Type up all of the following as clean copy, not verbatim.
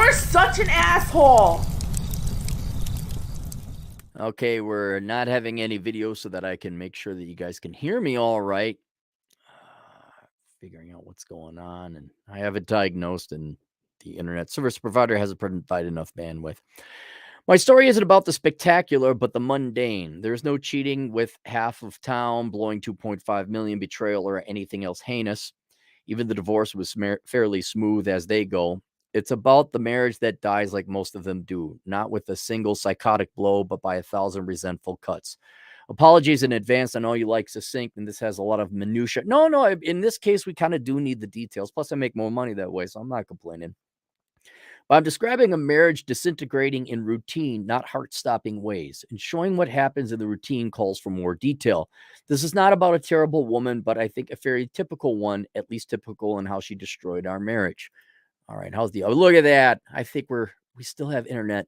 You're such an asshole. Okay, we're not having any video so that I can make sure that you guys can hear me all right. Figuring out what's going on, and I have it diagnosed, and the internet service provider hasn't provided enough bandwidth. My story isn't about the spectacular, but the mundane. There's no cheating with half of town, blowing 2.5 million, betrayal, or anything else heinous. Even the divorce was fairly smooth as they go. It's about the marriage that dies like most of them do, not with a single psychotic blow, but by 1,000 resentful cuts. Apologies in advance. I know you like succinct, and this has a lot of minutia. No. In this case, we kind of do need the details. Plus, I make more money that way, so I'm not complaining. But I'm describing a marriage disintegrating in routine, not heart-stopping ways, and showing what happens in the routine calls for more detail. This is not about a terrible woman, but I think a very typical one, at least typical in how she destroyed our marriage. All right, how's the? Oh, look at that! I think we still have internet.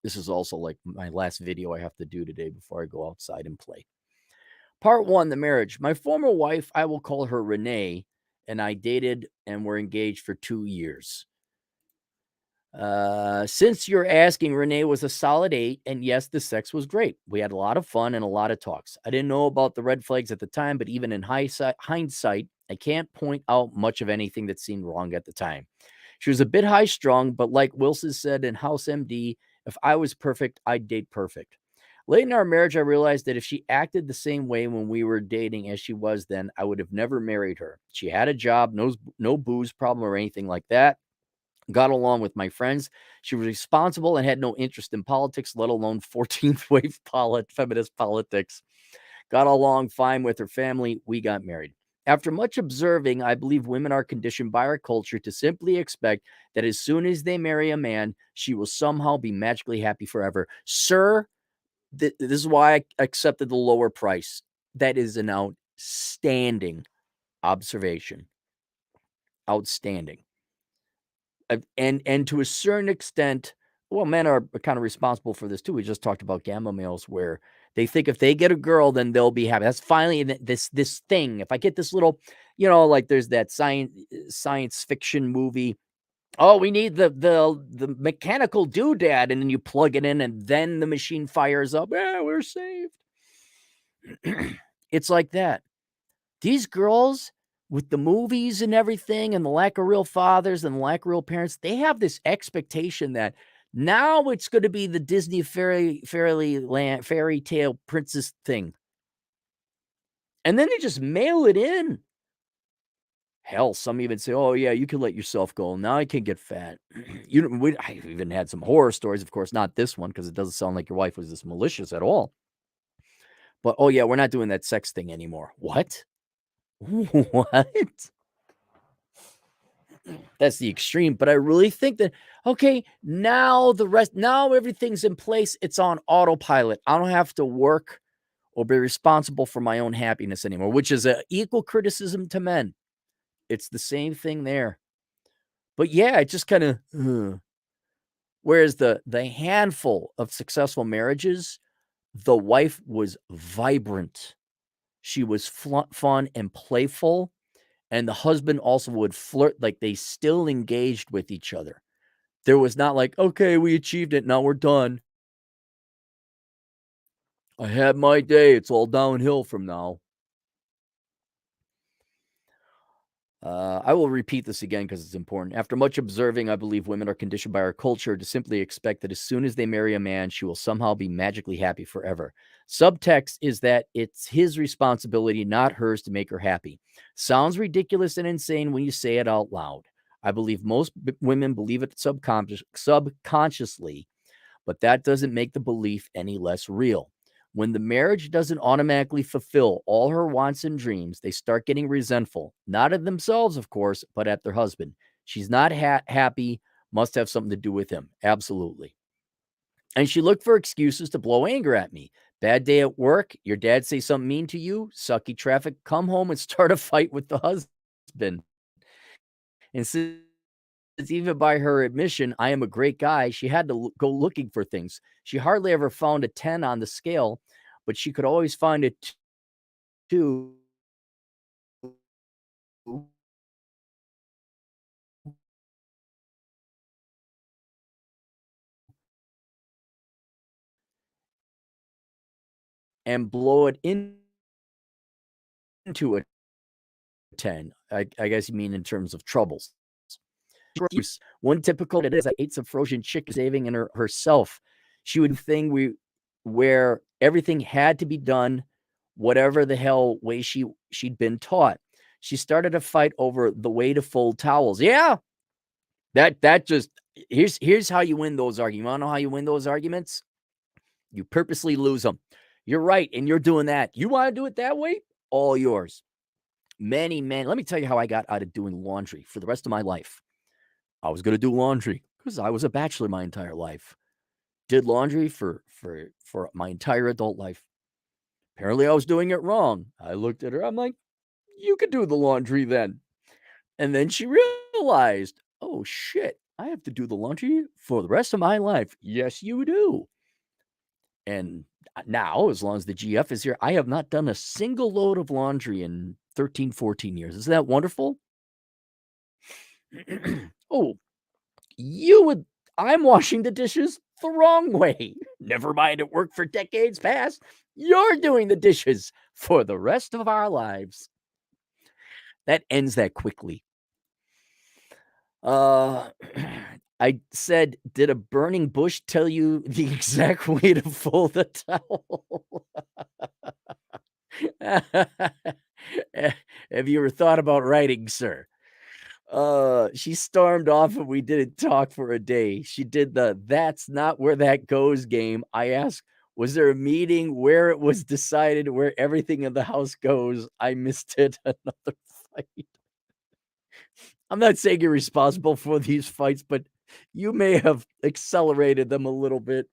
This is also like my last video I have to do today before I go outside and play. Part one, the marriage. My former wife, I will call her Renee, and I dated and were engaged for 2 years. Since you're asking, Renee was a solid 8, and yes, the sex was great. We had a lot of fun and a lot of talks. I didn't know about the red flags at the time, but even in hindsight, I can't point out much of anything that seemed wrong at the time. She was a bit high strung, but like Wilson said in House MD, if I was perfect, I'd date perfect. Late in our marriage, I realized that if she acted the same way when we were dating as she was then, I would have never married her. She had a job, no booze problem or anything like that. Got along with my friends. She was responsible and had no interest in politics, let alone 14th wave feminist politics. Got along fine with her family. We got married. After much observing, I believe women are conditioned by our culture to simply expect that as soon as they marry a man, she will somehow be magically happy forever. Sir, this is why I accepted the lower price. That is an outstanding observation. Outstanding. And to a certain extent, well, men are kind of responsible for this too. We just talked about gamma males where they think if they get a girl, then they'll be happy. That's finally this thing. If I get this little, like there's that science fiction movie. Oh, we need the mechanical doodad, and then you plug it in, and then the machine fires up. Yeah, we're saved. It's like that. These girls with the movies and everything and the lack of real fathers and the lack of real parents, they have this expectation that now it's going to be the Disney fairy tale princess thing. And then they just mail it in. Hell, some even say, "Oh yeah, you can let yourself go. Now I can get fat." I even had some horror stories, of course, not this one because it doesn't sound like your wife was this malicious at all. But oh yeah, we're not doing that sex thing anymore. What? What? That's the extreme, but I really think that okay, now everything's in place. It's on autopilot. I don't have to work or be responsible for my own happiness anymore, which is a equal criticism to men. It's the same thing there. But yeah, it just kind of whereas the handful of successful marriages, the wife was vibrant. She was fun and playful, and the husband also would flirt, like they still engaged with each other. There was not like, okay, we achieved it. Now we're done. I had my day. It's all downhill from now. I will repeat this again because it's important. After much observing, I believe women are conditioned by our culture to simply expect that as soon as they marry a man, she will somehow be magically happy forever. Subtext is that it's his responsibility, not hers, to make her happy. Sounds ridiculous and insane when you say it out loud. I believe most women believe it subconsciously, but that doesn't make the belief any less real. When the marriage doesn't automatically fulfill all her wants and dreams, they start getting resentful, not at themselves, of course, but at their husband. She's not happy, must have something to do with him. Absolutely. And she looked for excuses to blow anger at me. Bad day at work, your dad say something mean to you, sucky traffic, come home and start a fight with the husband. And since even by her admission, I am a great guy, she had to go looking for things. She hardly ever found a 10 on the scale, but she could always find a 2 and blow it into a 10. I guess you mean in terms of troubles. One typical it is I ate some frozen chicken saving in herself. She would thing where everything had to be done whatever the hell way she'd been taught. She started a fight over the way to fold towels. Yeah, that just here's how you win those arguments. You want to know how you win those arguments? You purposely lose them. You're right, and you're doing that. You want to do it that way? All yours. Many men. Let me tell you how I got out of doing laundry for the rest of my life. I was going to do laundry because I was a bachelor my entire life. Did laundry for my entire adult life. Apparently, I was doing it wrong. I looked at her. I'm like, you could do the laundry then. And then she realized, oh shit, I have to do the laundry for the rest of my life. Yes, you do. And now, as long as the GF is here, I have not done a single load of laundry in 13, 14 years. Isn't that wonderful? Oh, I'm washing the dishes the wrong way. Never mind, it worked for decades past. You're doing the dishes for the rest of our lives. That ends that quickly. I said, did a burning bush tell you the exact way to fold the towel? Have you ever thought about writing, sir? She stormed off and we didn't talk for a day. She did the "that's not where that goes" game. I asked, was there a meeting where it was decided where everything in the house goes? I missed it. Another fight. I'm not saying you're responsible for these fights, but you may have accelerated them a little bit.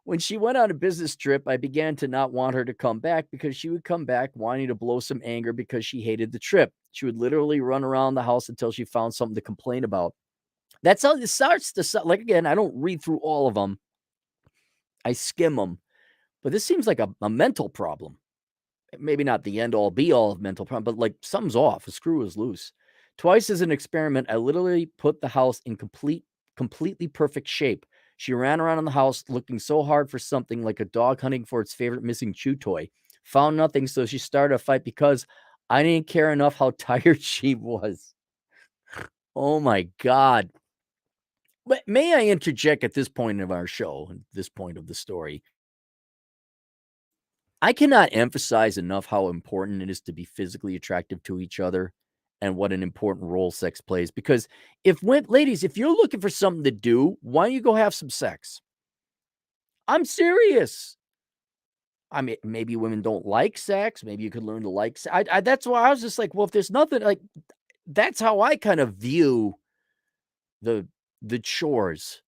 When she went on a business trip, I began to not want her to come back because she would come back wanting to blow some anger because she hated the trip. She would literally run around the house until she found something to complain about. That's how it starts to like again, I don't read through all of them. I skim them. But this seems like a mental problem. Maybe not the end all be all of mental problem, but like something's off. A screw is loose. Twice as an experiment, I literally put the house in completely perfect shape. She ran around in the house looking so hard for something like a dog hunting for its favorite missing chew toy. Found nothing, so she started a fight because I didn't care enough how tired she was. Oh my God. But may I interject at this point of our show, at this point of the story? I cannot emphasize enough how important it is to be physically attractive to each other and what an important role sex plays. Because ladies, if you're looking for something to do, why don't you go have some sex? I'm serious. I mean, maybe women don't like sex. Maybe you could learn to like sex. That's why I was just like, well, if there's nothing like, that's how I kind of view the chores,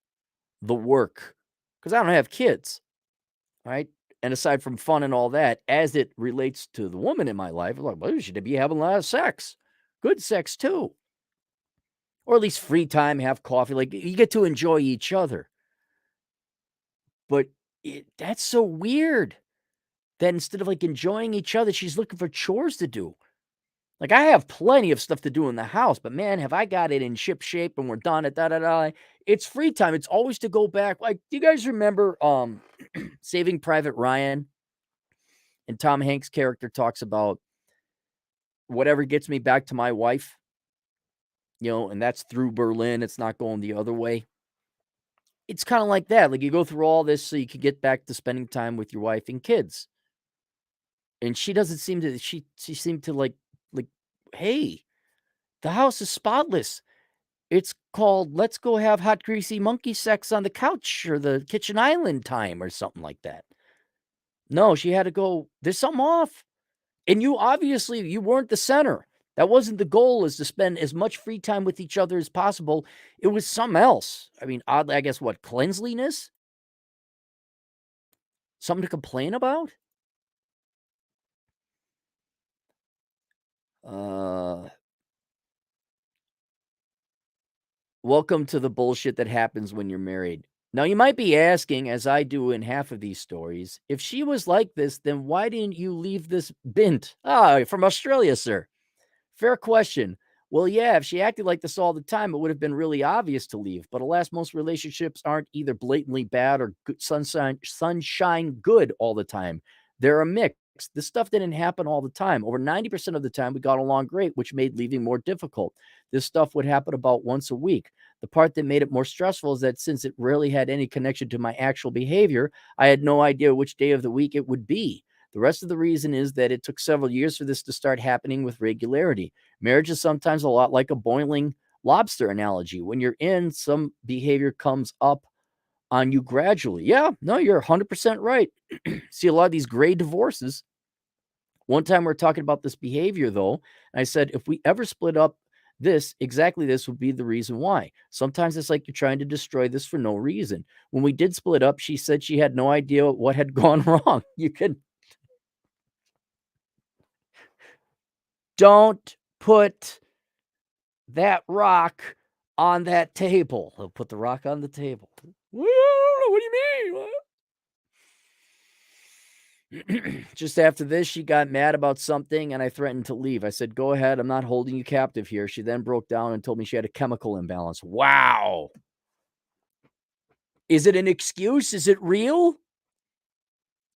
the work, because I don't have kids, right? And aside from fun and all that, as it relates to the woman in my life, I'm like, well, you should be having a lot of sex, good sex too, or at least free time, have coffee. Like you get to enjoy each other. But that's so weird that instead of like enjoying each other, she's looking for chores to do. Like I have plenty of stuff to do in the house, but man, have I got it in ship shape and we're done at da da da. It's free time. It's always to go back. Like, do you guys remember Saving Private Ryan? And Tom Hanks' character talks about whatever gets me back to my wife, and that's through Berlin. It's not going the other way. It's kind of like that. Like you go through all this so you could get back to spending time with your wife and kids. And she doesn't seem to, she seemed to like, hey, the house is spotless. It's called let's go have hot, greasy monkey sex on the couch or the kitchen island time or something like that. No, she had to go, there's something off. And you weren't the center. That wasn't the goal, is to spend as much free time with each other as possible. It was something else. I mean, oddly, I guess what, cleanliness? Something to complain about? Welcome to the bullshit that happens when you're married. Now, you might be asking, as I do in half of these stories, if she was like this, then why didn't you leave this bint? Ah, from Australia, sir. Fair question. Well, yeah, if she acted like this all the time, it would have been really obvious to leave. But alas, most relationships aren't either blatantly bad or good, sunshine good all the time. They're a mix. This stuff didn't happen all the time. Over 90% of the time, we got along great, which made leaving more difficult. This stuff would happen about once a week. The part that made it more stressful is that since it rarely had any connection to my actual behavior, I had no idea which day of the week it would be. The rest of the reason is that it took several years for this to start happening with regularity. Marriage is sometimes a lot like a boiling lobster analogy. When you're in, some behavior comes up on you gradually. Yeah, no, you're 100% right. See a lot of these gray divorces. One time we are talking about this behavior, though, and I said, if we ever split up, exactly this would be the reason why. Sometimes it's like you're trying to destroy this for no reason. When we did split up, she said she had no idea what had gone wrong. Don't put that rock on that table. He'll put the rock on the table. What do you mean? Just after this, she got mad about something and I threatened to leave. I said, go ahead. I'm not holding you captive here. She then broke down and told me she had a chemical imbalance. Wow. Is it an excuse? Is it real?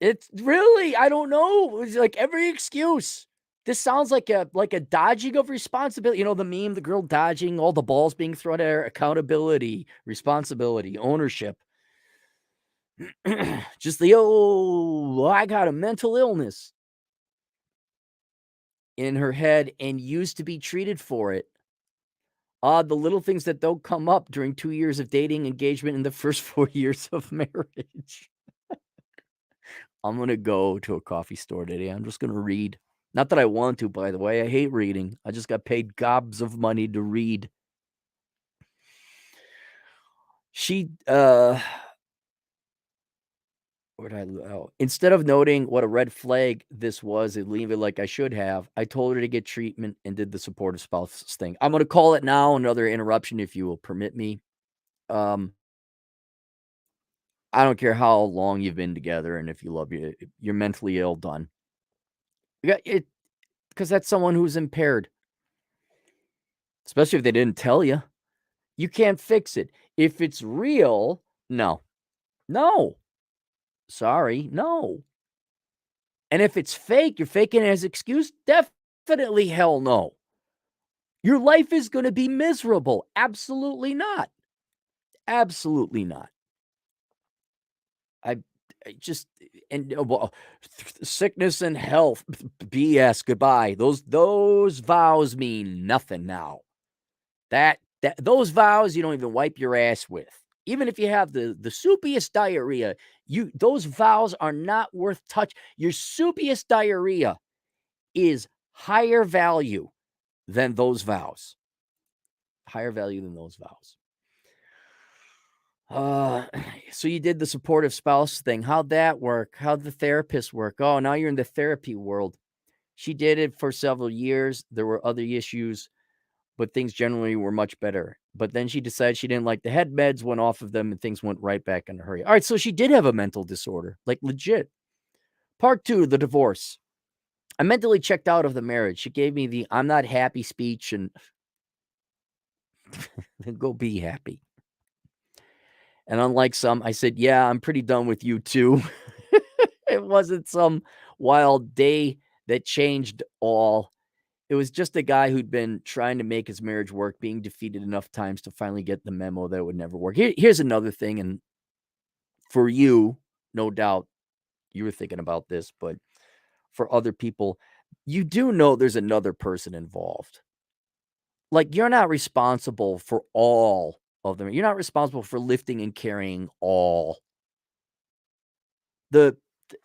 It's really, I don't know. It's like every excuse. This sounds like a dodging of responsibility. You know, the meme, the girl dodging, all the balls being thrown at her, accountability, responsibility, ownership. Just I got a mental illness in her head and used to be treated for it. The little things that don't come up during 2 years of dating, engagement, in the first 4 years of marriage. I'm gonna go to a coffee store today. I'm just gonna read. Not that I want to, by the way. I hate reading. I just got paid gobs of money to read. She, where did instead of noting what a red flag this was and leave it like I should have, I told her to get treatment and did the supportive spouse thing. I'm gonna call it now another interruption, if you will permit me. Um, I don't care how long you've been together and if you love you're mentally ill, done. Yeah, because that's someone who's impaired, especially if they didn't tell you. You can't fix it. If it's real, no. No. Sorry, no. And if it's fake, you're faking it as excuse, definitely hell no. Your life is going to be miserable. Absolutely not. Absolutely not. I just and sickness and health, BS. Goodbye. Those vows mean nothing now. That those vows you don't even wipe your ass with. Even if you have the soupiest diarrhea, those vows are not worth touch. Your soupiest diarrhea is higher value than those vows. Higher value than those vows. So you did the supportive spouse thing. How'd that work? How'd the therapist work? Oh, now you're in the therapy world. She did it for several years. There were other issues, but things generally were much better. But then she decided she didn't like the head meds, went off of them, and things went right back in a hurry. All right, so she did have a mental disorder, like legit. Part 2, the divorce. I mentally checked out of the marriage. She gave me the I'm not happy speech and go be happy. And unlike some, I said, yeah, I'm pretty done with you too. It wasn't some wild day that changed all. It was just a guy who'd been trying to make his marriage work, being defeated enough times to finally get the memo that it would never work. Here's another thing, and for you, no doubt you were thinking about this, but for other people, you do know there's another person involved. Like, you're not responsible for all of them. You're not responsible for lifting and carrying all. It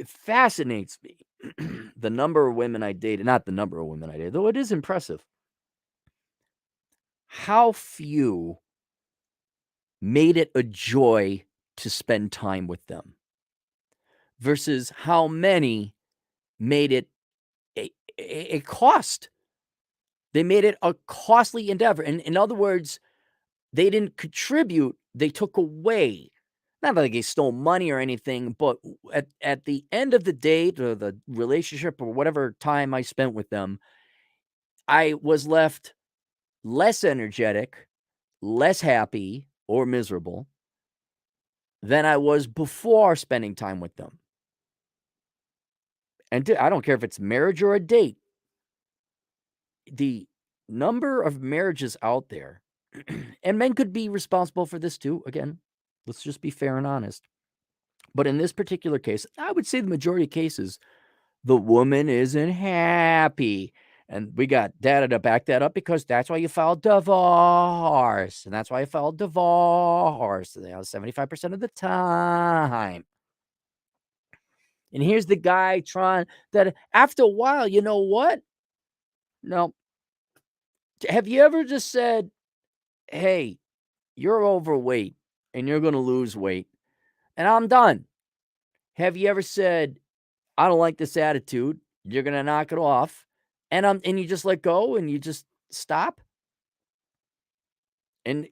fascinates me the number of women I dated, not the number of women I dated, though it is impressive. How few made it a joy to spend time with them versus how many made it a cost. They made it a costly endeavor. And in other words, they didn't contribute, they took away. Not like they stole money or anything, but at the end of the day, the relationship or whatever time I spent with them, I was left less energetic, less happy, or miserable than I was before spending time with them. And I don't care if it's marriage or a date, the number of marriages out there, and men could be responsible for this too. Again, let's just be fair and honest. But in this particular case, I would say the majority of cases, the woman isn't happy. And we got data to back that up because that's why you filed divorce. And that's why I filed divorce, 75% of the time. And here's the guy trying that after a while, you know what? No. Have you ever just said, hey, you're overweight and you're going to lose weight and I'm done? Have you ever said, I don't like this attitude. You're going to knock it off. And you just let go and you just stop. And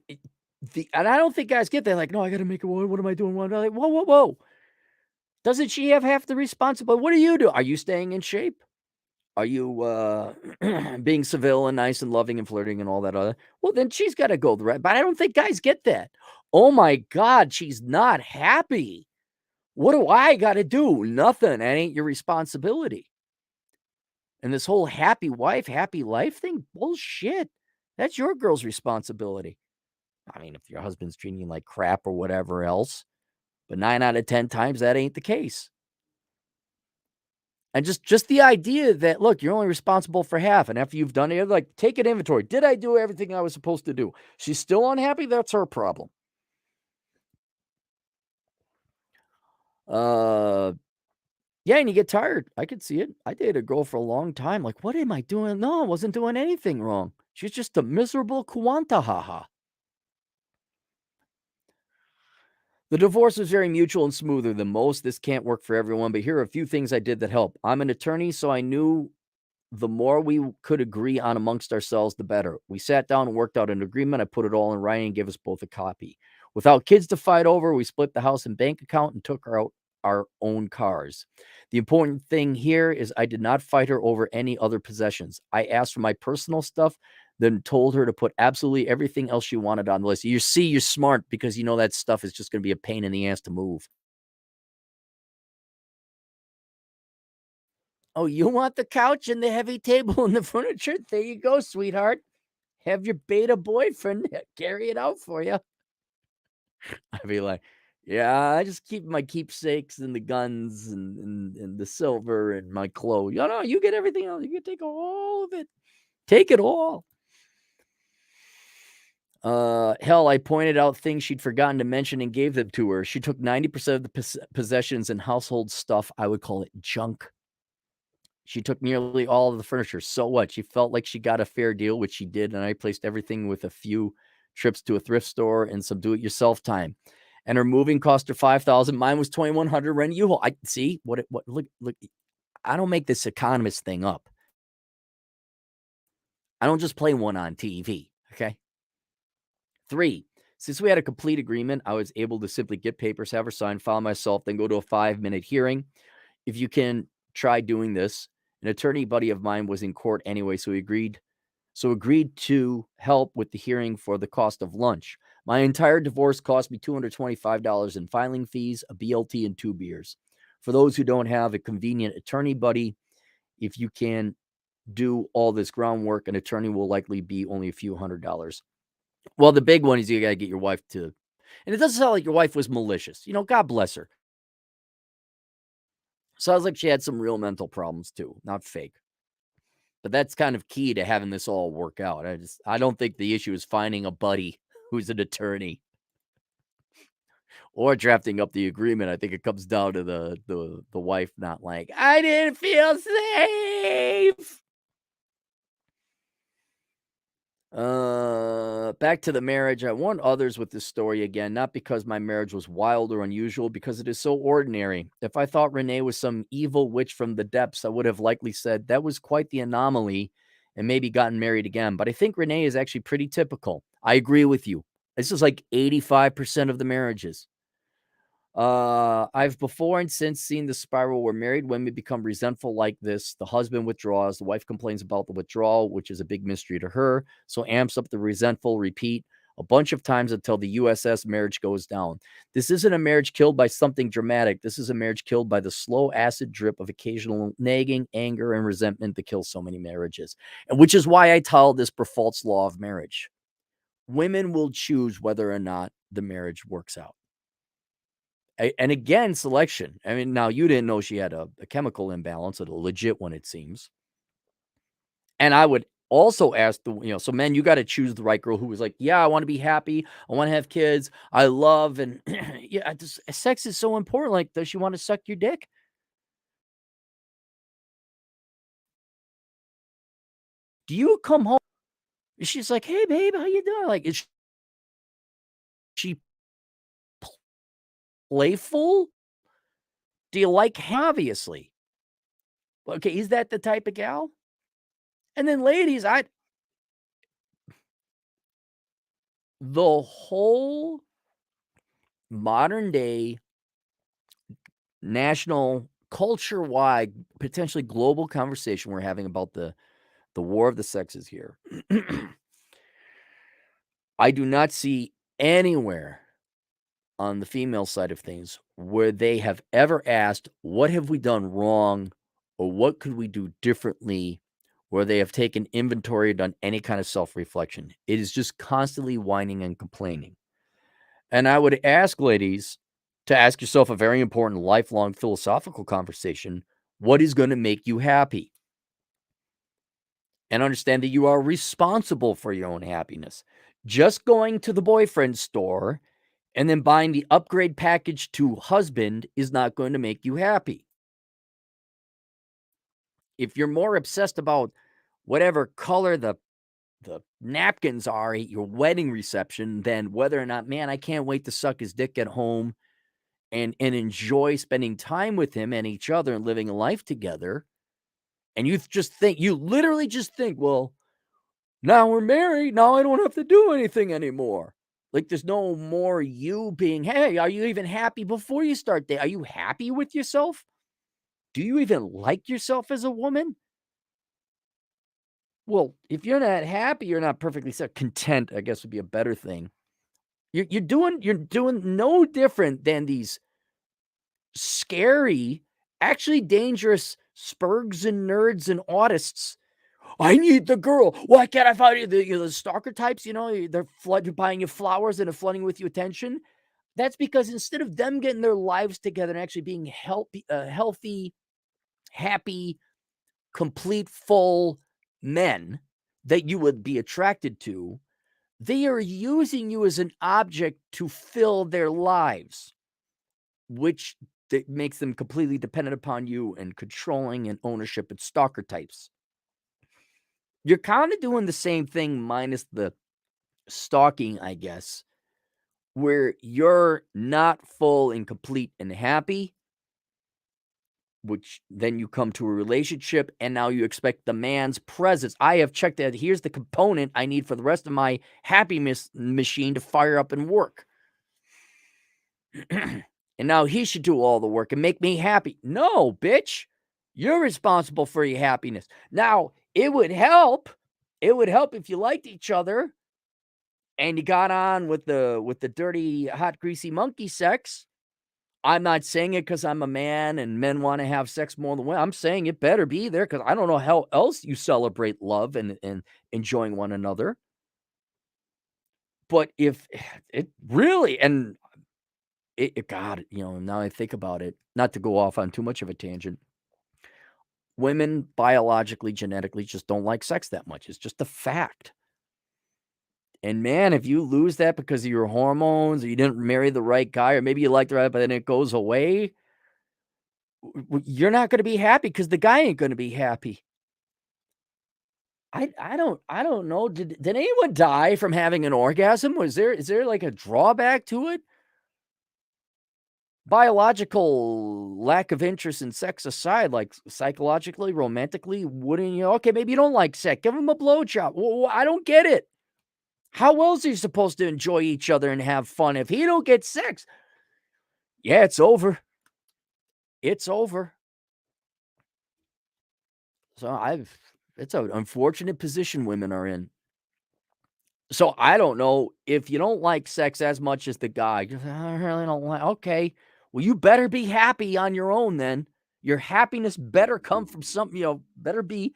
I don't think guys get that. Like, no, I got to make it. What am I doing? Like, whoa, whoa, whoa. Doesn't she have half the responsibility? What do you do? Are you staying in shape? Are you being civil and nice and loving and flirting and all that other? Well, then she's got to go the right. But I don't think guys get that. Oh my God, she's not happy. What do I got to do? Nothing. That ain't your responsibility. And this whole happy wife, happy life thing, bullshit. That's your girl's responsibility. I mean, if your husband's treating you like crap or whatever else, but 9 out of 10 times that ain't the case. And just the idea that, look, you're only responsible for half. And after you've done it, like, take an inventory. Did I do everything I was supposed to do? She's still unhappy. That's her problem. Yeah, and you get tired. I could see it. I dated a girl for a long time. Like, what am I doing? No, I wasn't doing anything wrong. She's just a miserable Kuantahaha. The divorce was very mutual and smoother than most. This can't work for everyone, but here are a few things I did that help. I'm an attorney, so I knew the more we could agree on amongst ourselves, the better. We sat down and worked out an agreement. I put it all in writing and gave us both a copy. Without kids to fight over, we split the house and bank account and took out our own cars. The important thing here is I did not fight her over any other possessions. I asked for my personal stuff, then told her to put absolutely everything else she wanted on the list. You see, you're smart because you know that stuff is just going to be a pain in the ass to move. Oh, you want the couch and the heavy table and the furniture? There you go, sweetheart. Have your beta boyfriend carry it out for you. I'd be like, yeah, I just keep my keepsakes and the guns and the silver and my clothes. No, you get everything else. You can take all of it. Take it all. Hell, I pointed out things she'd forgotten to mention and gave them to her. She took 90% of the possessions and household stuff. I would call it junk. She took nearly all of the furniture. So what? She felt like she got a fair deal, which she did, and I placed everything with a few trips to a thrift store and some do-it-yourself time. And her moving cost her $5,000. Mine was $2,100. Rent U-Haul. I see what. Look. I don't make this economist thing up. I don't just play one on TV. Okay. 3. Since we had a complete agreement, I was able to simply get papers, have her sign, file myself, then go to a 5-minute hearing. If you can try doing this, an attorney buddy of mine was in court anyway, so agreed to help with the hearing for the cost of lunch. My entire divorce cost me $225 in filing fees, a BLT, and 2 beers. For those who don't have a convenient attorney buddy, if you can do all this groundwork, an attorney will likely be only a few $100s. Well, the big one is you got to get your wife to, and it doesn't sound like your wife was malicious. God bless her. Sounds like she had some real mental problems too, not fake. But that's kind of key to having this all work out. I don't think the issue is finding a buddy who's an attorney or drafting up the agreement. I think it comes down to the wife not like, I didn't feel safe. Back to the marriage. I warned others with this story again, not because my marriage was wild or unusual, because it is so ordinary. If I thought Renee was some evil witch from the depths, I would have likely said that was quite the anomaly and maybe gotten married again. But I think Renee is actually pretty typical. I agree with you. This is like 85% of the marriages. I've before and since seen the spiral where married women become resentful like this. The husband withdraws, the wife complains about the withdrawal, which is a big mystery to her. So amps up the resentful repeat a bunch of times until the USS marriage goes down. This isn't a marriage killed by something dramatic. This is a marriage killed by the slow acid drip of occasional nagging, anger, and resentment that kills so many marriages. And which is why I tell this Berfault's law of marriage. Women will choose whether or not the marriage works out. And again, selection. I mean, now you didn't know she had a chemical imbalance, a legit one, it seems. And I would also ask so men, you got to choose the right girl who was like, yeah, I want to be happy. I want to have kids. I love, and yeah, sex is so important. Like, does she want to suck your dick? Do you come home? She's like, hey, babe, how you doing? Like, is she playful? Do you like, obviously? Okay, is that the type of gal? And then ladies, the whole modern day national culture-wide, potentially global conversation we're having about the war of the sexes here. I do not see anywhere on the female side of things where they have ever asked, what have we done wrong or what could we do differently, where they have taken inventory or done any kind of self-reflection. It is just constantly whining and complaining. And I would ask ladies to ask yourself a very important lifelong philosophical conversation. What is going to make you happy? And understand that you are responsible for your own happiness. Just going to the boyfriend store and then buying the upgrade package to husband is not going to make you happy. If you're more obsessed about whatever color the napkins are at your wedding reception than whether or not, man, I can't wait to suck his dick at home and enjoy spending time with him and each other and living a life together. And you literally just think, well, now we're married. Now I don't have to do anything anymore. Like there's no more you being, hey, are you even happy before you start dating? Are you happy with yourself? Do you even like yourself as a woman? Well, if you're not happy, you're not perfectly content, I guess would be a better thing. You're doing no different than these scary, actually dangerous spurgs and nerds and autists. I need the girl. Why can't I find you? The stalker types, they're buying you flowers and flooding with you attention. That's because instead of them getting their lives together and actually being healthy, happy, complete, full men that you would be attracted to, they are using you as an object to fill their lives, which that makes them completely dependent upon you and controlling and ownership and stalker types. You're kind of doing the same thing minus the stalking, I guess, where you're not full and complete and happy, which then you come to a relationship and now you expect the man's presence. I have checked that. Here's the component I need for the rest of my happiness machine to fire up and work. And now he should do all the work and make me happy. No, bitch. You're responsible for your happiness. Now, it would help. It would help if you liked each other and you got on with the dirty, hot, greasy monkey sex. I'm not saying it because I'm a man and men want to have sex more than women. I'm saying it better be there because I don't know how else you celebrate love and enjoying one another. But if it really, and God, now I think about it, not to go off on too much of a tangent, women biologically, genetically just don't like sex that much. It's just a fact. And man, if you lose that because of your hormones or you didn't marry the right guy, or maybe you like the right, but then it goes away, you're not going to be happy because the guy ain't going to be happy. I don't know. Did anyone die from having an orgasm? Is there like a drawback to it? Biological lack of interest in sex aside, like psychologically, romantically, wouldn't you? Okay, maybe you don't like sex. Give him a blowjob. Well, I don't get it. How else are you supposed to enjoy each other and have fun if he don't get sex? Yeah, it's over. It's over. So it's an unfortunate position women are in. So I don't know if you don't like sex as much as the guy. Just, I really don't like. Okay, well, you better be happy on your own then. Your happiness better come from something. Better be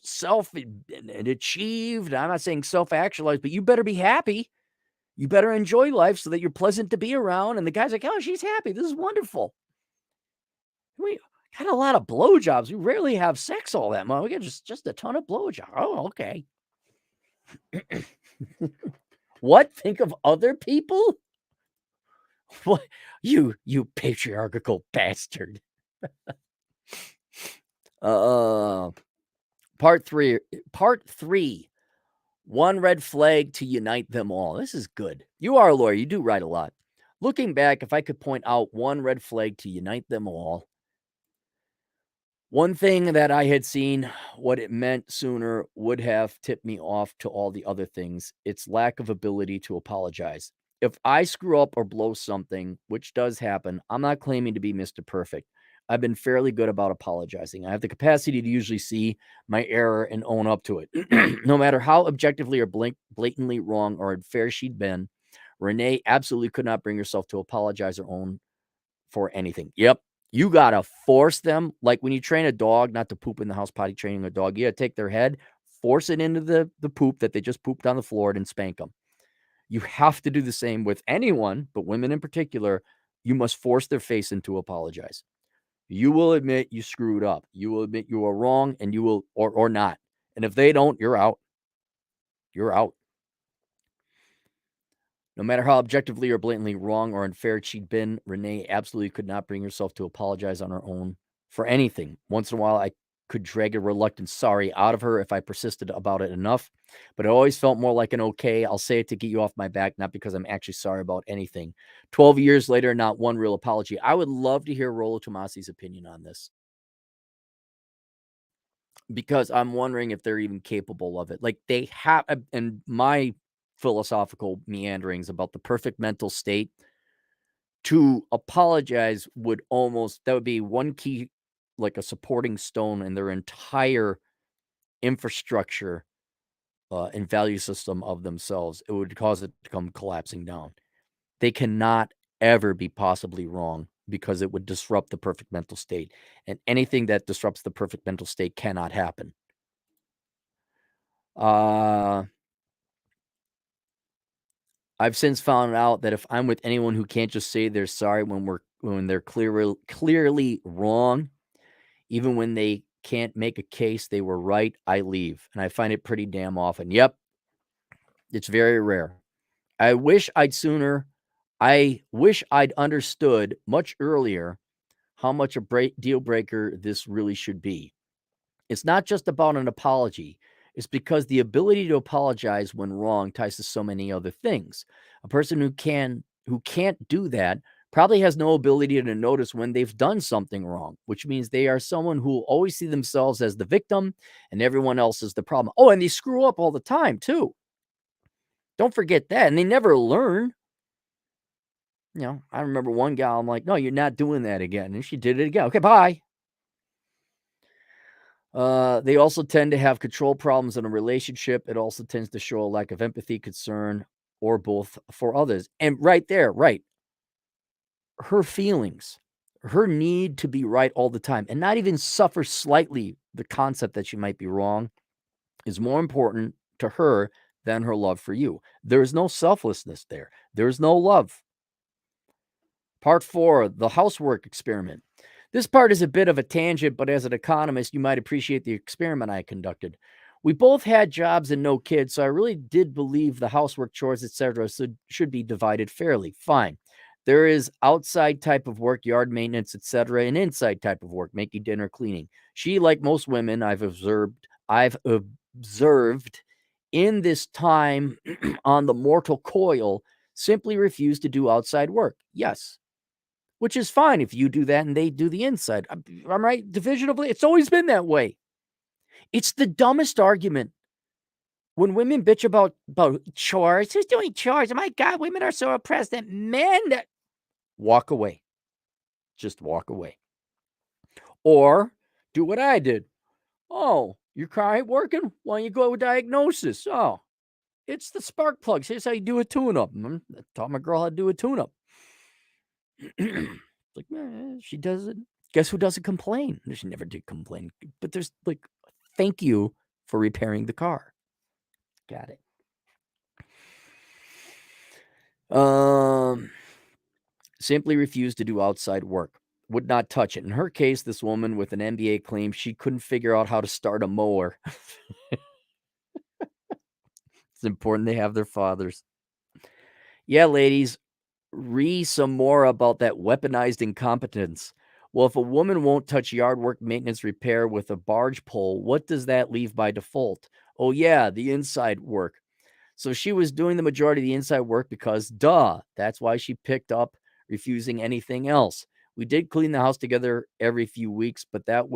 self and achieved. I'm not saying self actualized, but you better be happy. You better enjoy life so that you're pleasant to be around. And the guy's like, oh, she's happy. This is wonderful. We got a lot of blowjobs. We rarely have sex all that much. We get just a ton of blowjobs. Oh, okay. What? Think of other people? What? You patriarchal bastard. Uh part 3. Part 3. One red flag to unite them all. This is good. You are a lawyer. You do write a lot. Looking back, if I could point out one red flag to unite them all, one thing that I had seen, what it meant sooner, would have tipped me off to all the other things. Its lack of ability to apologize. If I screw up or blow something, which does happen, I'm not claiming to be Mr. Perfect. I've been fairly good about apologizing. I have the capacity to usually see my error and own up to it. No matter how objectively or blatantly wrong or unfair she'd been, Renee absolutely could not bring herself to apologize or own for anything. Yep. You got to force them. Like when you train a dog not to poop in the house, potty training a dog, you got to take their head, force it into the poop that they just pooped on the floor and spank them. You have to do the same with anyone, but women in particular. You must force their face into apologize. You will admit you screwed up. You will admit you were wrong and you will, or not. And if they don't, you're out. You're out. No matter how objectively or blatantly wrong or unfair she'd been, Renee absolutely could not bring herself to apologize on her own for anything. Once in a while, I could drag a reluctant sorry out of her if I persisted about it enough, but it always felt more like an okay, I'll say it to get you off my back, not because I'm actually sorry about anything. 12 years later, not one real apology. I would love to hear Rollo Tomasi's opinion on this because I'm wondering if they're even capable of it. Like they have, and my philosophical meanderings about the perfect mental state to apologize that would be one key, like a supporting stone in their entire infrastructure and value system of themselves. It would cause it to come collapsing down. They cannot ever be possibly wrong because it would disrupt the perfect mental state. And anything that disrupts the perfect mental state cannot happen. I've since found out that if I'm with anyone who can't just say they're sorry when they're clearly wrong, even when they can't make a case they were right, I leave. And I find it pretty damn often. Yep, it's very rare. I wish I'd understood much earlier how much a deal breaker this really should be. It's not just about an apology. It's because the ability to apologize when wrong ties to so many other things. A person who can't do that probably has no ability to notice when they've done something wrong, which means they are someone who will always see themselves as the victim and everyone else is the problem. Oh, and they screw up all the time too. Don't forget that. And they never learn. I remember one gal, I'm like, no, you're not doing that again. And she did it again. Okay, bye. They also tend to have control problems in a relationship. It also tends to show a lack of empathy, concern, or both for others. And right there, right, her feelings, her need to be right all the time and not even suffer slightly the concept that she might be wrong is more important to her than her love for you. There is no selflessness there. There is no love. Part 4, the housework experiment. This part is a bit of a tangent, but as an economist, you might appreciate the experiment I conducted. We both had jobs and no kids, so I really did believe the housework, chores, etc., should be divided fairly. Fine. There is outside type of work, yard maintenance, etc., and inside type of work, making dinner, cleaning. She, like most women I've observed in this time on the mortal coil, simply refused to do outside work. Yes, which is fine if you do that and they do the inside. I'm right. Divisionally, it's always been that way. It's the dumbest argument. When women bitch about chores, who's doing chores? Oh my God, women are so oppressed that men. walk away. Just walk away. Or do what I did. Oh, your car ain't working? Why don't you go with diagnosis? Oh, it's the spark plugs. Here's how you do a tune-up. I taught my girl how to do a tune-up. Like, she doesn't. Guess who doesn't complain? She never did complain. But there's like, thank you for repairing the car. Got it. Simply refused to do outside work. Would not touch it. In her case, this woman with an MBA claims she couldn't figure out how to start a mower. It's important they have their fathers. Yeah, ladies, read some more about that weaponized incompetence. Well, if a woman won't touch yard work, maintenance, repair with a barge pole, what does that leave by default? Oh, yeah, the inside work. So she was doing the majority of the inside work because, duh, that's why she picked up refusing anything else. We did clean the house together every few weeks, but that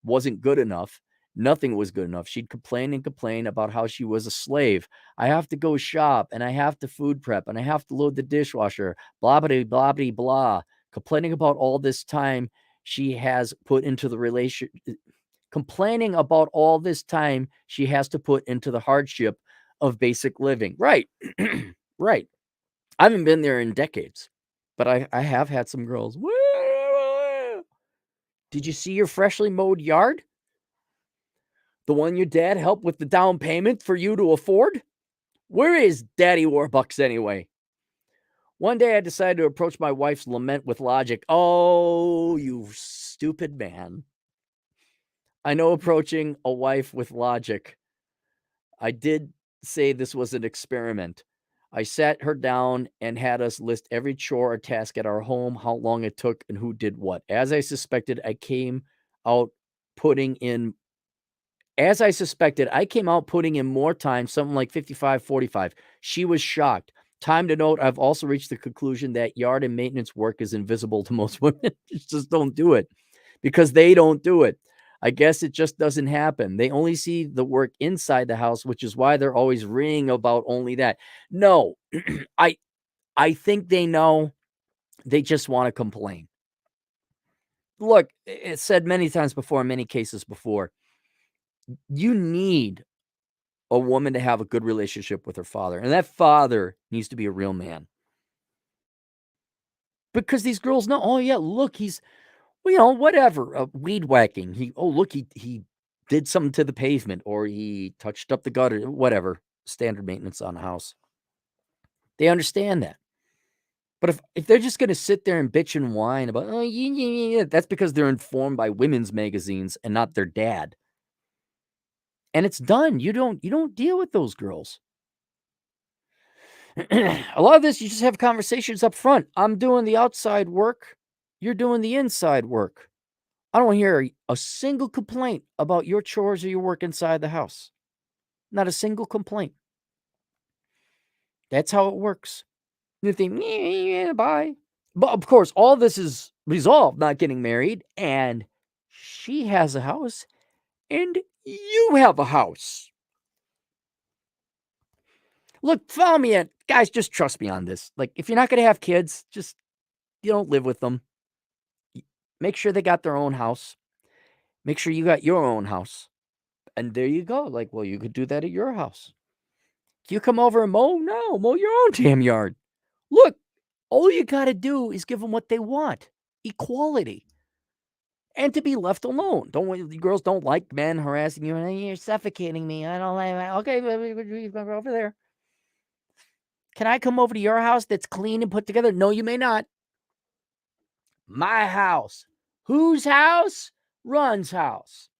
wasn't good enough. Nothing was good enough. She'd complain and complain about how she was a slave. I have to go shop and I have to food prep and I have to load the dishwasher, blah, blah, blah, blah, blah. Complaining about all this time she has put into the complaining about all this time she has to put into the hardship of basic living. Right. Right. I haven't been there in decades, but I have had some girls. Did you see your freshly mowed yard? The one your dad helped with the down payment for you to afford? Where is Daddy Warbucks anyway? One day I decided to approach my wife's lament with logic. Oh, you stupid man. I know approaching a wife with logic. I did say this was an experiment. I sat her down and had us list every chore or task at our home, how long it took, and who did what. As I suspected, I came out putting in more time, something like 55, 45. She was shocked. Time to note, I've also reached the conclusion that yard and maintenance work is invisible to most women. Just don't do it because they don't do it. I guess it just doesn't happen. They only see the work inside the house, which is why they're always ringing about only that. No, I think they know. They just want to complain. Look, it's said many times before, in many cases before, you need a woman to have a good relationship with her father. And that father needs to be a real man. Because these girls know, oh, yeah, look, he's, whatever, weed whacking. He did something to the pavement or he touched up the gutter, whatever, standard maintenance on a house. They understand that. But if they're just going to sit there and bitch and whine about, oh, yeah, that's because they're informed by women's magazines and not their dad. And it's done. You don't deal with those girls. A lot of this, you just have conversations up front. I'm doing the outside work. You're doing the inside work. I don't hear a single complaint about your chores or your work inside the house. Not a single complaint. That's how it works. You think, yeah, bye. But of course, all this is resolved, not getting married. And she has a house and you have a house. Look, follow me in. Guys, just trust me on this. Like, if you're not going to have kids, just, you don't live with them. Make sure they got their own house. Make sure you got your own house. And there you go. Like, well, you could do that at your house. You come over and mow? No, mow your own damn yard. Look, all you got to do is give them what they want. Equality. And to be left alone. Girls don't like men harassing you. You're suffocating me. I don't like that. Okay, go over there. Can I come over to your house that's clean and put together? No, you may not. My house. Whose house? Run's house.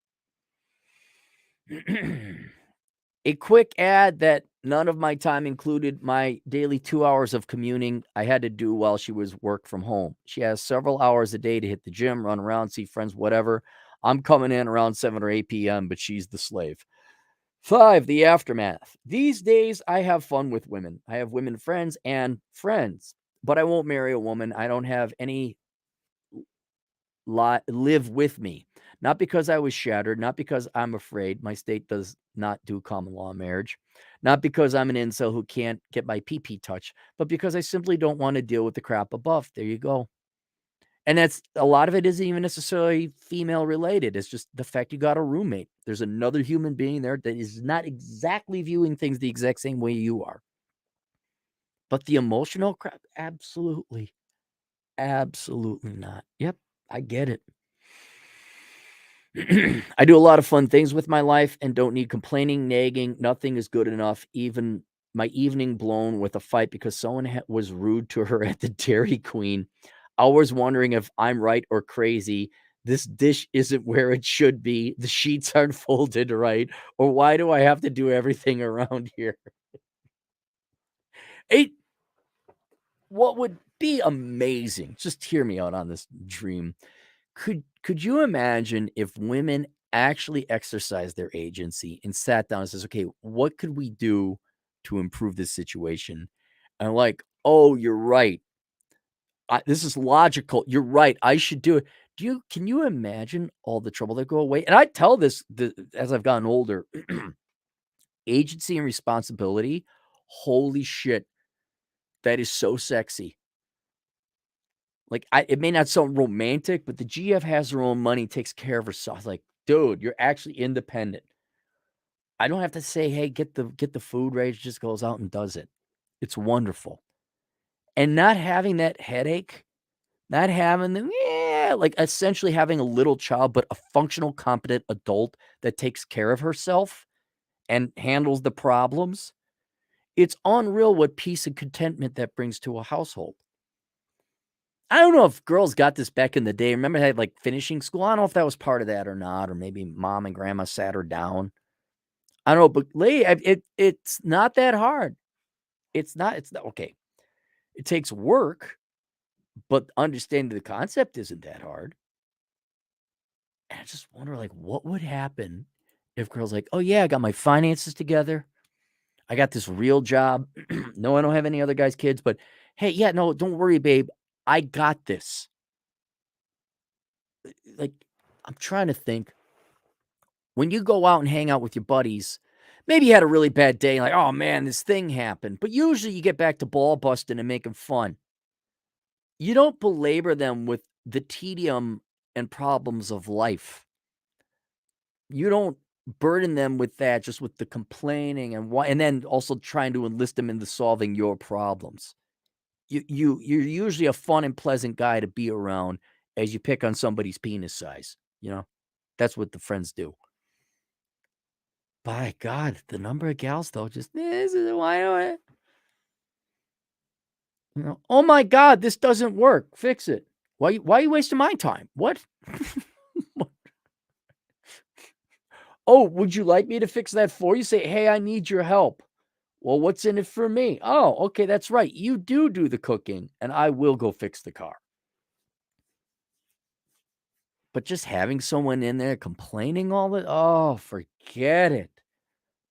A quick ad that none of my time included my daily 2 hours of commuting I had to do while she was work from home. She has several hours a day to hit the gym, run around, see friends, whatever. I'm coming in around 7 or 8 p.m., but she's the slave. 5, the aftermath. These days, I have fun with women. I have women friends and friends, but I won't marry a woman I don't have any live with me. Not because I was shattered, not because I'm afraid. My state does not do common law marriage. Not because I'm an incel who can't get my pee-pee touched, but because I simply don't want to deal with the crap above. There you go. And that's a lot of it isn't even necessarily female related. It's just the fact you got a roommate. There's another human being there that is not exactly viewing things the exact same way you are. But the emotional crap, absolutely. Absolutely not. Yep, I get it. I do a lot of fun things with my life and don't need complaining, nagging. Nothing is good enough. Even my evening blown with a fight because someone was rude to her at the Dairy Queen. Always wondering if I'm right or crazy. This dish isn't where it should be. The sheets aren't folded right. Or why do I have to do everything around here? Eight. What would be amazing, just hear me out on this dream. Could you imagine if women actually exercised their agency and sat down and says, "Okay, what could we do to improve this situation?" And like, "Oh, you're right. This is logical. You're right. I should do it." Can you imagine all the trouble that go away? And I tell this as I've gotten older, agency and responsibility. Holy shit, that is so sexy. Like, it may not sound romantic, but the GF has her own money, takes care of herself. Like, dude, you're actually independent. I don't have to say, "Hey, get the food ready." She just goes out and does it. It's wonderful. And not having that headache, not having the like essentially having a little child, but a functional, competent adult that takes care of herself and handles the problems. It's unreal what peace and contentment that brings to a household. I don't know if girls got this back in the day. Remember they had, like, finishing school? I don't know if that was part of that or not, or maybe mom and grandma sat her down. I don't know, but it's not that hard. It's not okay. It takes work, but understanding the concept isn't that hard. And I just wonder, like, what would happen if girls like, "Oh, yeah, I got my finances together. I got this real job. No, I don't have any other guys' kids, but hey, yeah, no, don't worry, babe. I got this." Like, I'm trying to think. When you go out and hang out with your buddies, maybe you had a really bad day, like, "Oh, man, this thing happened." But usually you get back to ball busting and making fun. You don't belabor them with the tedium and problems of life. You don't burden them with that, just with the complaining and why, and then also trying to enlist them into solving your problems. You're usually a fun and pleasant guy to be around as you pick on somebody's penis size, you know? That's what the friends do. By God, the number of gals though, just, "This is why do I," "Oh my God, this doesn't work. Fix it." Why are you wasting my time? What?" "Oh, would you like me to fix that for you?" Say, "Hey, I need your help." "Well, what's in it for me?" "Oh, okay, that's right. You do the cooking, and I will go fix the car." But just having someone in there complaining all the, oh, forget it.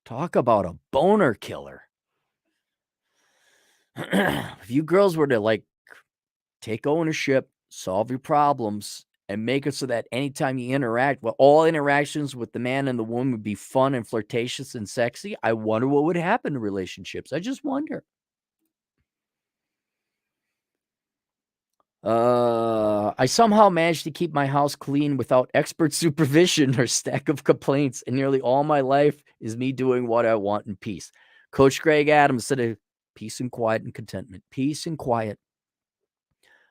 Talk about a boner killer. If you girls were to, like, take ownership, solve your problems, and make it so that anytime you interact, well, all interactions with the man and the woman would be fun and flirtatious and sexy, I wonder what would happen to relationships. I just wonder. I somehow managed to keep my house clean without expert supervision or stack of complaints, and nearly all my life is me doing what I want in peace. Coach Greg Adams said, "Peace and quiet and contentment. Peace and quiet."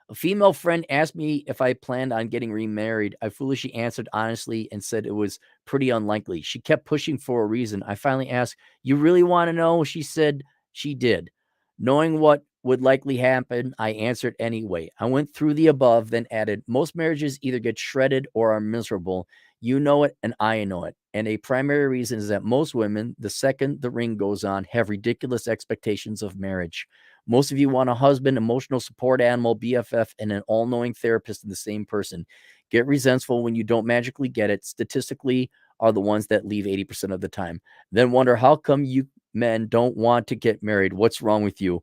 A female friend asked me if I planned on getting remarried. I foolishly answered honestly and said it was pretty unlikely. She kept pushing for a reason. I finally asked, "You really want to know?" She said she did. Knowing what would likely happen, I answered anyway. I went through the above, then added, "Most marriages either get shredded or are miserable. You know it, and I know it. And a primary reason is that most women, the second the ring goes on, have ridiculous expectations of marriage. Most of you want a husband, emotional support animal, BFF, and an all knowing therapist in the same person. Get resentful when you don't magically get it. Statistically, are the ones that leave 80% of the time. Then wonder how come you men don't want to get married. What's wrong with you?"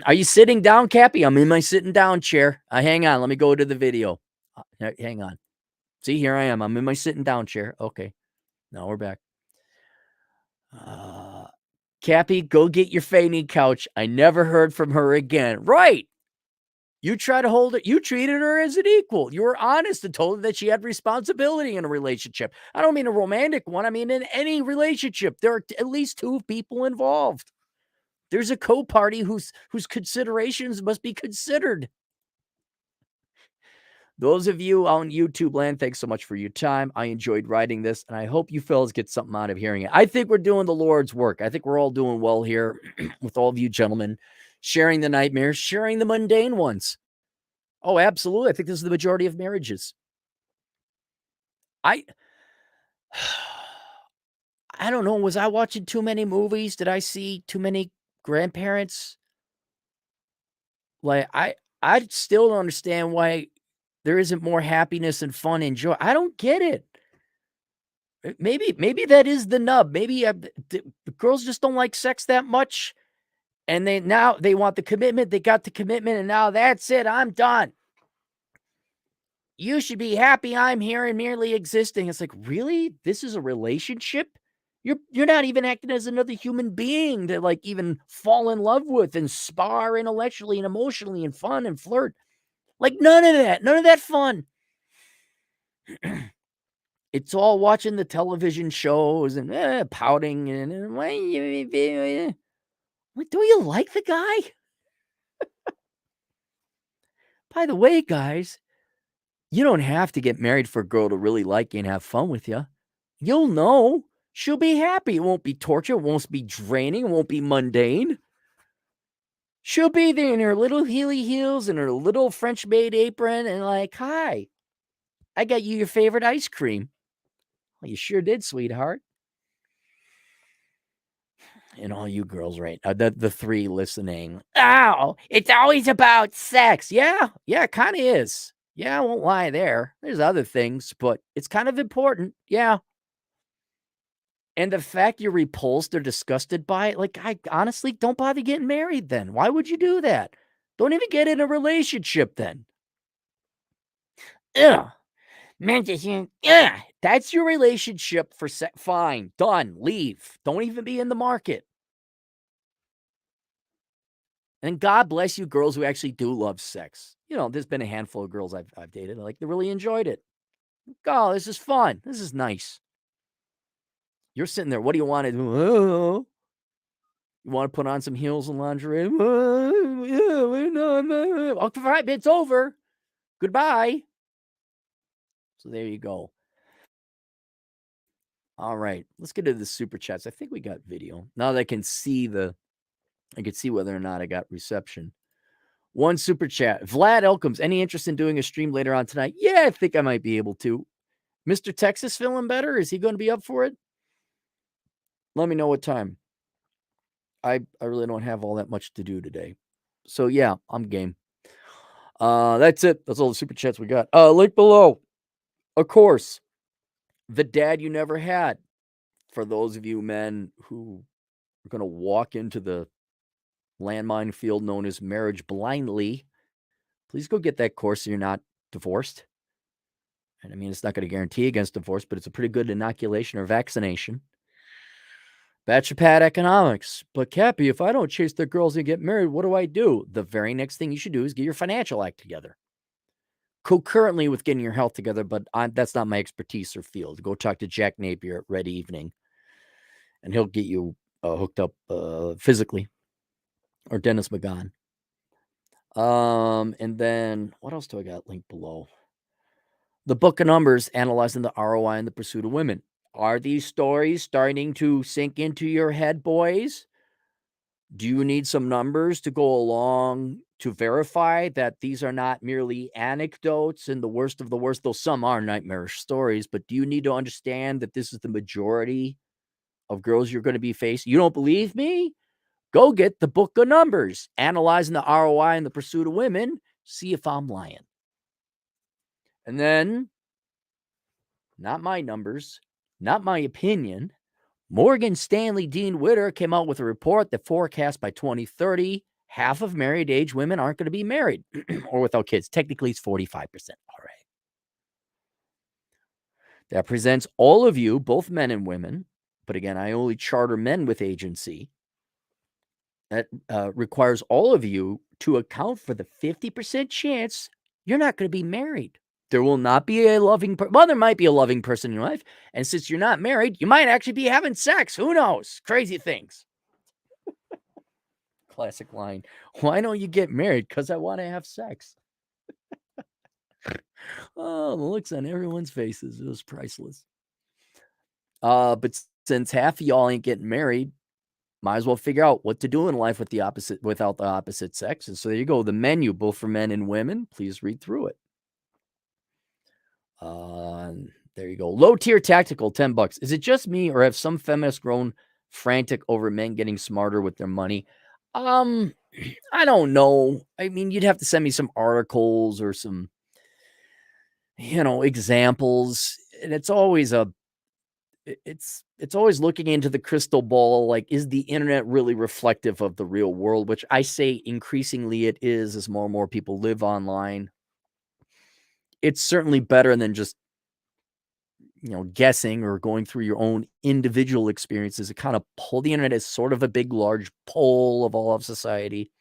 Are you sitting down, Cappy? I'm in my sitting down chair. Hang on. Let me go to the video. Hang on. See, here I am. I'm in my sitting down chair. Okay. Now we're back. Cappy, go get your fainting couch. I never heard from her again. Right. You try to hold it. You treated her as an equal. You were honest and told her that she had responsibility in a relationship. I don't mean a romantic one. I mean, in any relationship, there are at least two people involved. There's a co-party whose considerations must be considered. Those of you on YouTube land, thanks so much for your time. I enjoyed writing this, and I hope you fellas get something out of hearing it. I think we're doing the Lord's work. I think we're all doing well here with all of you gentlemen, sharing the nightmares, sharing the mundane ones. Oh, absolutely. I think this is the majority of marriages. I don't know. Was I watching too many movies? Did I see too many grandparents? Like, I still don't understand why there isn't more happiness and fun and joy. I don't get it. Maybe that is the nub. Maybe the girls just don't like sex that much, and now they want the commitment. They got the commitment, and now that's it. I'm done. You should be happy I'm here and merely existing. It's like, really? This is a relationship? You're not even acting as another human being to like even fall in love with and spar intellectually and emotionally and fun and flirt. Like none of that. None of that fun. It's all watching the television shows and pouting and do you like the guy? By the way, guys, you don't have to get married for a girl to really like you and have fun with you. You'll know. She'll be happy. It won't be torture. It won't be draining. It won't be mundane. She'll be there in her little heely heels and her little French maid apron and like, hi, I got you your favorite ice cream. Well, you sure did, sweetheart. And all you girls, right? The three listening. Oh, it's always about sex. Yeah, it kind of is. Yeah, I won't lie there. There's other things, but it's kind of important. Yeah. And the fact you're repulsed or disgusted by it, like, I honestly don't bother getting married then. Why would you do that? Don't even get in a relationship then. Ugh. That's your relationship for fine, done, leave. Don't even be in the market. And God bless you girls who actually do love sex. You know, there's been a handful of girls I've dated, like, they really enjoyed it. Oh, this is fun. This is nice. You're sitting there, what do you want to do? Oh. You want to put on some heels and lingerie? All right, it's over. Goodbye. So there you go. All right, let's get to the super chats. I think we got video. Now that I can see whether or not I got reception. One super chat. Vlad Elkins, any interest in doing a stream later on tonight? Yeah, I think I might be able to. Mr. Texas feeling better? Is he going to be up for it? Let me know what time. I really don't have all that much to do today. So yeah, I'm game. That's it. That's all the super chats we got. Link below. Of course, the dad you never had. For those of you men who are going to walk into the landmine field known as marriage blindly, please go get that course so you're not divorced. And I mean, it's not going to guarantee against divorce, but it's a pretty good inoculation or vaccination. Bachelor economics. But Cappy, if I don't chase the girls and get married, what do I do? The very next thing you should do is get your financial act together. Concurrently with getting your health together, but that's not my expertise or field. Go talk to Jack Napier at Red Evening, and he'll get you hooked up physically, or Dennis McGon. And then what else do I got linked below? The Book of Numbers, analyzing the ROI in the pursuit of women. Are these stories starting to sink into your head, boys? Do you need some numbers to go along to verify that these are not merely anecdotes and the worst of the worst, though some are nightmarish stories, but do you need to understand that this is the majority of girls you're going to be facing? You don't believe me? Go get the Book of Numbers, analyzing the ROI in the pursuit of women, see if I'm lying. And then, not my numbers, not my opinion, Morgan Stanley Dean Witter came out with a report that forecasts by 2030, half of married age women aren't going to be married or without kids. Technically, it's 45%. All right. that presents all of you, both men and women. But again, I only charter men with agency. That requires all of you to account for the 50% chance you're not going to be married. There will not be a loving well, there might be a loving person in your life. And since you're not married, you might actually be having sex. Who knows? Crazy things. Classic line. Why don't you get married? Because I want to have sex. Oh, the looks on everyone's faces. It was priceless. But since half of y'all ain't getting married, might as well figure out what to do in life without the opposite sex. And so there you go. The menu, both for men and women. Please read through it. There you go. Low tier tactical, $10. Is it just me, or have some feminists grown frantic over men getting smarter with their money? I don't know. I mean, you'd have to send me some articles or some, examples. And it's always it's always looking into the crystal ball. Like, is the internet really reflective of the real world? Which I say increasingly it is, as more and more people live online. It's certainly better than just, guessing or going through your own individual experiences. It kind of the internet is sort of a big, large poll of all of society.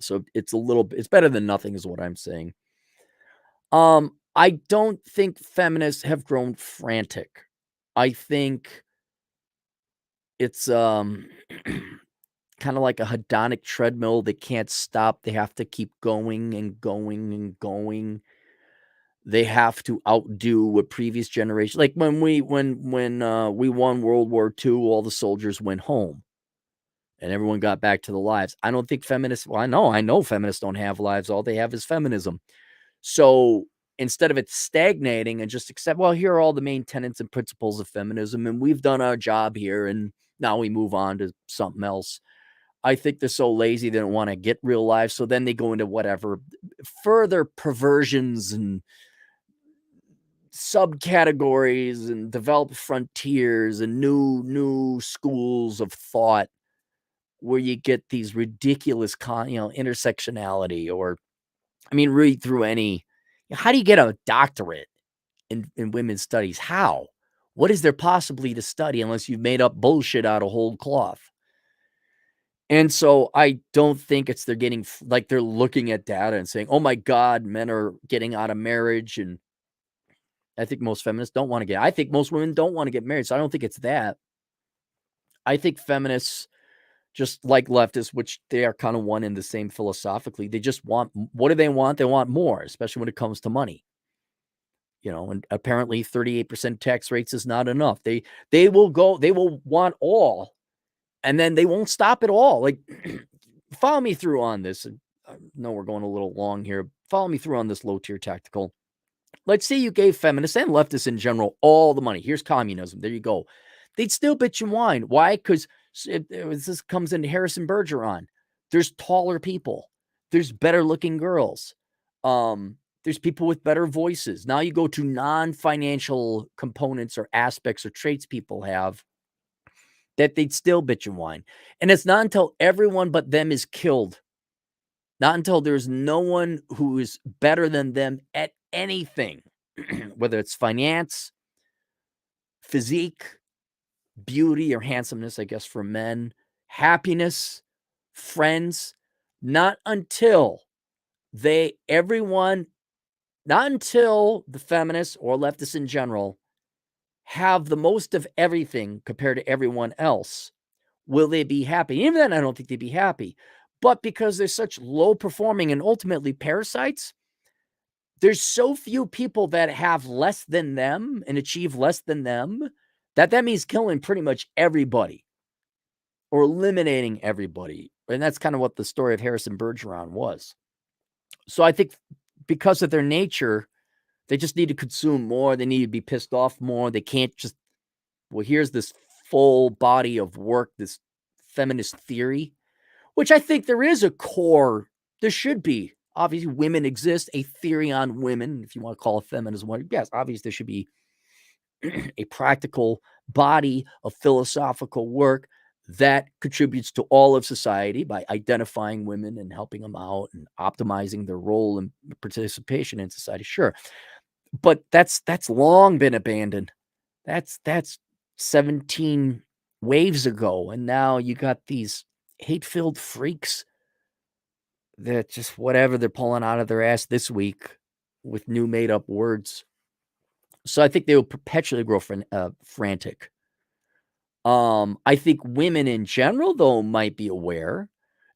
So it's better than nothing is what I'm saying. I don't think feminists have grown frantic. I think it's kind of like a hedonic treadmill that can't stop. They have to keep going and going and going. They have to outdo a previous generation. Like when we won World War II, all the soldiers went home and everyone got back to the lives. I don't think feminists, well, I know feminists don't have lives. All they have is feminism. So instead of it stagnating and just accept, well, here are all the main tenets and principles of feminism, and we've done our job here, and now we move on to something else. I think they're so lazy they don't want to get real lives. So then they go into whatever further perversions and subcategories and develop frontiers and new schools of thought where you get these ridiculous intersectionality. Or I mean, read through any, how do you get a doctorate in women's studies? How? What is there possibly to study unless you've made up bullshit out of whole cloth? And so I don't think they're getting, like, they're looking at data and saying, oh my God, men are getting out of marriage. And I think most feminists don't want to I think most women don't want to get married. So I don't think it's that. I think feminists, just like leftists, which they are kind of one and the same philosophically, they just want, what do they want? They want more, especially when it comes to money. And apparently 38% tax rates is not enough. They will want all, and then they won't stop at all. Like, follow me through on this. I know we're going a little long here. Follow me through on this low tier tactical. Let's say you gave feminists and leftists in general all the money. Here's communism. There you go. They'd still bitch and whine. Why? Because this comes into Harrison Bergeron. There's taller people. There's better looking girls. There's people with better voices. Now you go to non-financial components or aspects or traits people have that they'd still bitch and whine. And it's not until everyone but them is killed, not until there's no one who is better than them at anything, whether it's finance, physique, beauty or handsomeness, I guess, for men, happiness, friends, not until not until the feminists or leftists in general have the most of everything compared to everyone else will they be happy. Even then, I don't think they'd be happy. But because they're such low performing and ultimately parasites, there's so few people that have less than them and achieve less than them that means killing pretty much everybody or eliminating everybody. And that's kind of what the story of Harrison Bergeron was. So I think because of their nature, they just need to consume more. They need to be pissed off more. They can't just, well, here's this full body of work, this feminist theory, which I think there is a core. There should be. Obviously, women exist, a theory on women, if you want to call it feminism. Yes, obviously, there should be a practical body of philosophical work that contributes to all of society by identifying women and helping them out and optimizing their role and participation in society. Sure. But that's long been abandoned. That's 17 waves ago, and now you got these hate-filled freaks that just whatever they're pulling out of their ass this week with new made-up words. So I think they will perpetually grow frantic. I think women in general, though, might be aware.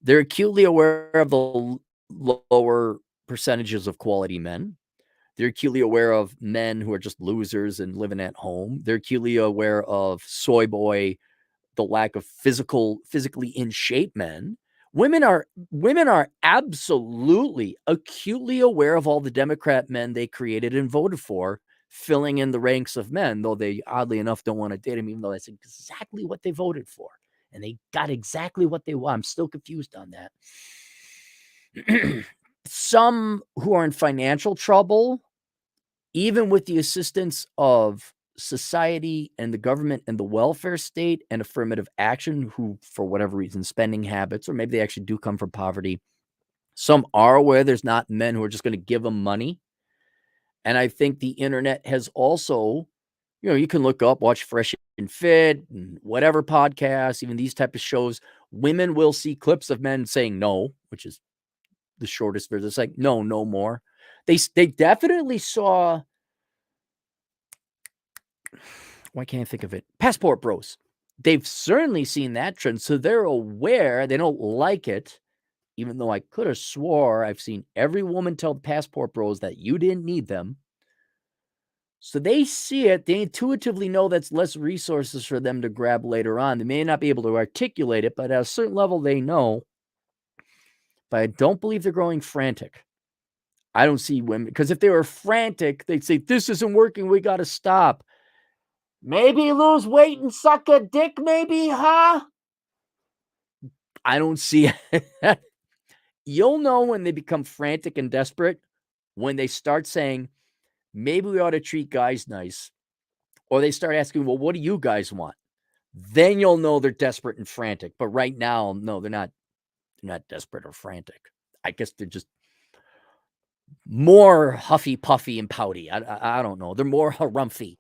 They're acutely aware of the lower percentages of quality men. They're acutely aware of men who are just losers and living at home. They're acutely aware of soy boy, the lack of physically in shape men. Women are absolutely acutely aware of all the Democrat men they created and voted for, filling in the ranks of men, though they oddly enough don't want to date them, even though that's exactly what they voted for. And they got exactly what they want. I'm still confused on that. Some who are in financial trouble, even with the assistance of society and the government and the welfare state and affirmative action, who, for whatever reason, spending habits, or maybe they actually do come from poverty, some are aware there's not men who are just going to give them money. And I think the internet has also, you can look up, watch Fresh and Fit, and whatever podcasts, even these type of shows. Women will see clips of men saying no, which is the shortest version. It's like, no, no more. They definitely saw. Why can't I think of it? Passport Bros. They've certainly seen that trend, so they're aware. They don't like it, even though I could have swore I've seen every woman tell the Passport Bros that you didn't need them. So they see it. They intuitively know that's less resources for them to grab later on. They may not be able to articulate it, but at a certain level, they know. But I don't believe they're growing frantic. I don't see women, because if they were frantic, they'd say, this isn't working. We got to stop. Maybe lose weight and suck a dick, maybe, huh? I don't see it. You'll know when they become frantic and desperate when they start saying, maybe we ought to treat guys nice. Or they start asking, well, what do you guys want? Then you'll know they're desperate and frantic. But right now, no, they're not. They're not desperate or frantic. I guess they're just more huffy puffy and pouty. I don't know. They're more harumphy.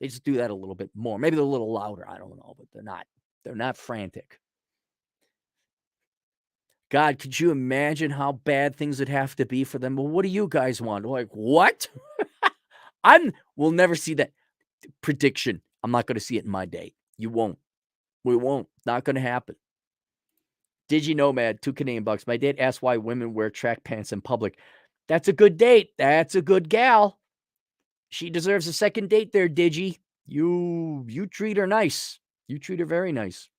They just do that a little bit more. Maybe they're a little louder. I don't know, but they're not. They're not frantic. God, could you imagine how bad things would have to be for them? Well, what do you guys want? Like, what? We'll never see that prediction. I'm not going to see it in my day. You won't. We won't. Not going to happen. Digi Nomad, $2 Canadian. My date asked why women wear track pants in public. That's a good date. That's a good gal. She deserves a second date there, Digi. You treat her nice. You treat her very nice.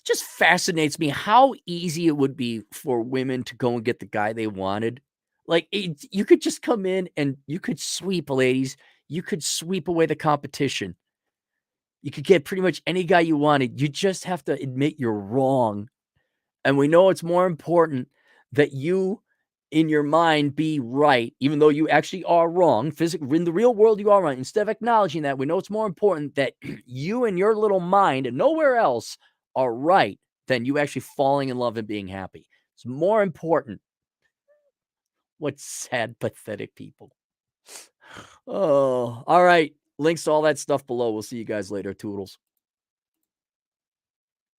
Just fascinates me how easy it would be for women to go and get the guy they wanted. Like, you could just come in and you could sweep, ladies. You could sweep away the competition. You could get pretty much any guy you wanted. You just have to admit you're wrong. And we know it's more important that you, in your mind, be right, even though you actually are wrong. Physically, in the real world, you are right. Instead of acknowledging that, we know it's more important that you and your little mind and nowhere else are right than you actually falling in love and being happy. It's more important. What sad, pathetic people. Oh, all right. Links to all that stuff below. We'll see you guys later. Toodles.